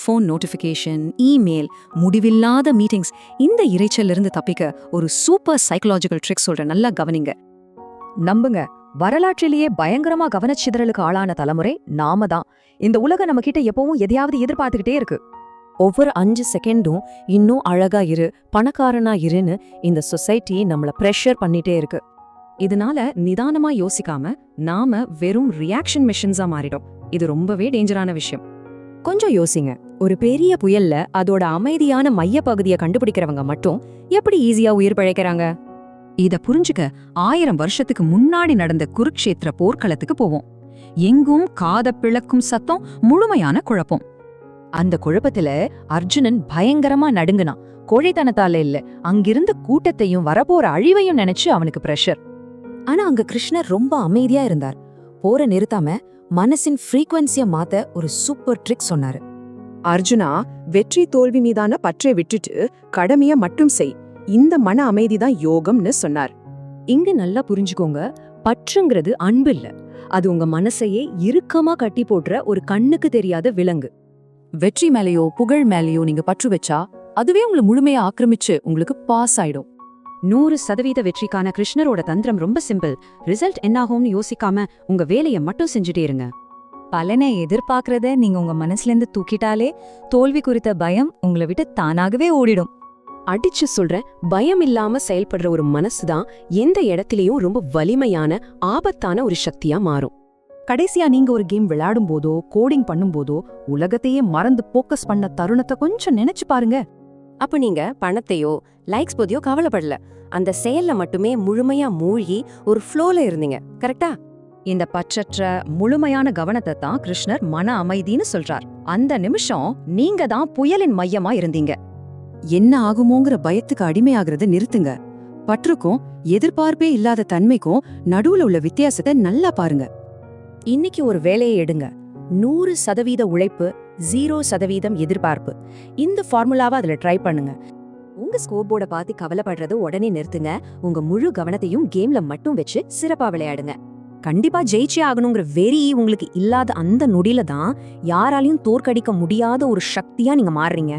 Phone notification, email, முடிவில்லாத meetings, இந்த இரைச்சல்ல இருந்து தப்பிக்க ஒரு சூப்பர் சைக்கலாஜிக்கல் ட்ரிக் சொல்ற, நல்லா கவனிங்க. நம்புங்க, வரலாற்றிலேயே பயங்கரமா கவனச்சிதறலுக்கு ஆளான தலைமுறை நாம தான். இந்த உலகம் நம்ம கிட்ட எப்பவும் எதையாவது எதிர்பார்த்துக்கிட்டே இருக்கு. ஒவ்வொரு 5 செகண்டும் இன்னும் அழகா இரு, பணக்காரனா இருன்னு இந்த சொசைட்டி நம்மள ப்ரெஷர் பண்ணிட்டே இருக்கு. இதனால நிதானமா யோசிக்காம நாம வெறும் ரியாக்ஷன் மிஷின்ஸா மாறிடும். இது ரொம்பவே டேஞ்சரான விஷயம். கொஞ்சம் யோசிங்க, ஒரு பெரிய புயல்ல அதோட அமைதியான மையப்பகுதியை கண்டுபிடிக்கிறவங்க மட்டும் எப்படி ஈஸியா உயிர் பிழைக்கிறாங்க? இத புரிஞ்சுக்க 1000 வருஷத்துக்கு முன்னாடி நடந்த குருக்ஷேத்திர போர்க்களத்துக்கு போவோம். எங்கும் காத பிளக்கும் சத்தம், முழுமையான குழப்பம். அந்த குழப்பத்துல அர்ஜுனன் பயங்கரமா நடுங்குனான். கோழைத்தனத்தால இல்ல, அங்கிருந்த கூட்டத்தையும் வரப்போற அழிவையும் நினைச்சு அவனுக்கு பிரஷர். ஆனா அங்க கிருஷ்ணர் ரொம்ப அமைதியா இருந்தார். போற நிறுத்தாம மனசின் ஃப்ரீக்வன்சிய மாத்த ஒரு சூப்பர் ட்ரிக் சொன்னாரு. அர்ஜுனா, வெற்றி தோல்வி மீதான பற்றை விட்டுட்டு கடமைய மட்டும் செய். இந்த மன அமைதிதான் யோகம்னு சொன்னார். இங்க நல்லா புரிஞ்சுக்கோங்க, பற்றுங்கிறது அன்பு இல்ல, அது உங்க மனசையே இறுக்கமா கட்டி போடுற ஒரு கண்ணுக்கு தெரியாத விலங்கு. வெற்றி மேலேயோ புகழ் மேலேயோ நீங்க பற்று வச்சா அதுவே உங்களை முழுமையா ஆக்கிரமிச்சு உங்களுக்கு பாஸ் ஆயிடும். 100% வெற்றிக்கான கிருஷ்ணரோட தந்திரம் ரொம்ப சிம்பிள். ரிசல்ட் என்னாகும்னு யோசிக்காம உங்க வேலையை மட்டும் செஞ்சுட்டே இருங்க. பலனை எதிர்பார்க்கறத நீங்க உங்க மனசுல இருந்து தூக்கிட்டாலே தோல்வி குறித்த பயம் உங்களை விட்டு தானாகவே ஓடிடும். அடிச்சு சொல்றேன், பயம் இல்லாம செயல்படுற ஒரு மனசுதான் எந்த இடத்திலையும் ரொம்ப வலிமையான ஆபத்தான ஒரு சக்தியா மாறும். கடைசியா நீங்க ஒரு கேம் விளையாடும் போதோ கோடிங் பண்ணும் போதோ உலகத்தையே மறந்து போக்கஸ் பண்ண தருணத்தை கொஞ்சம் நினைச்சு பாருங்க. அப்ப நீங்க பணத்தையோ லைக்ஸ் பத்தியோ கவலைப்படல, அந்த செயல்ல மட்டுமே முழுமையா மூழ்கி ஒரு ஃப்ளோல இருந்தீங்க. கரெக்டா? இந்த பற்றற்ற முழுமையான கவனத்தை தான் கிருஷ்ணர் மன அமைதின்னு சொல்றார். அந்த நிமிஷம் நீங்க தான் புயலின் மையமா இருந்தீங்க. என்ன ஆகுமோங்கிற பயத்துக்கு அடிமையாகிறத நிறுத்துங்க. பற்றுக்கும் எதிர்பார்ப்பே இல்லாத தன்மைக்கும் நடுவுல உள்ள வித்தியாசத்தை நல்லா பாருங்க. இன்னைக்கு ஒரு வேலையை எடுங்க. 100% உழைப்பு, 0% எதிர்பார்ப்பு. இந்த ஃபார்முலாவை அதுல ட்ரை பண்ணுங்க. உங்க ஸ்கோர் போர்டை பார்த்து கவலைப்படுறத உடனே நிறுத்துங்க. உங்க முழு கவனத்தையும் கேம்ல மட்டும் வச்சு சிறப்பா விளையாடுங்க. கண்டிப்பா ஜெயிச்சே ஆகணுங்கிற வெறி உங்களுக்கு இல்லாத அந்த நொடியில தான் யாராலையும் தோற்கடிக்க முடியாத ஒரு சக்தியா நீங்க மாறுறீங்க.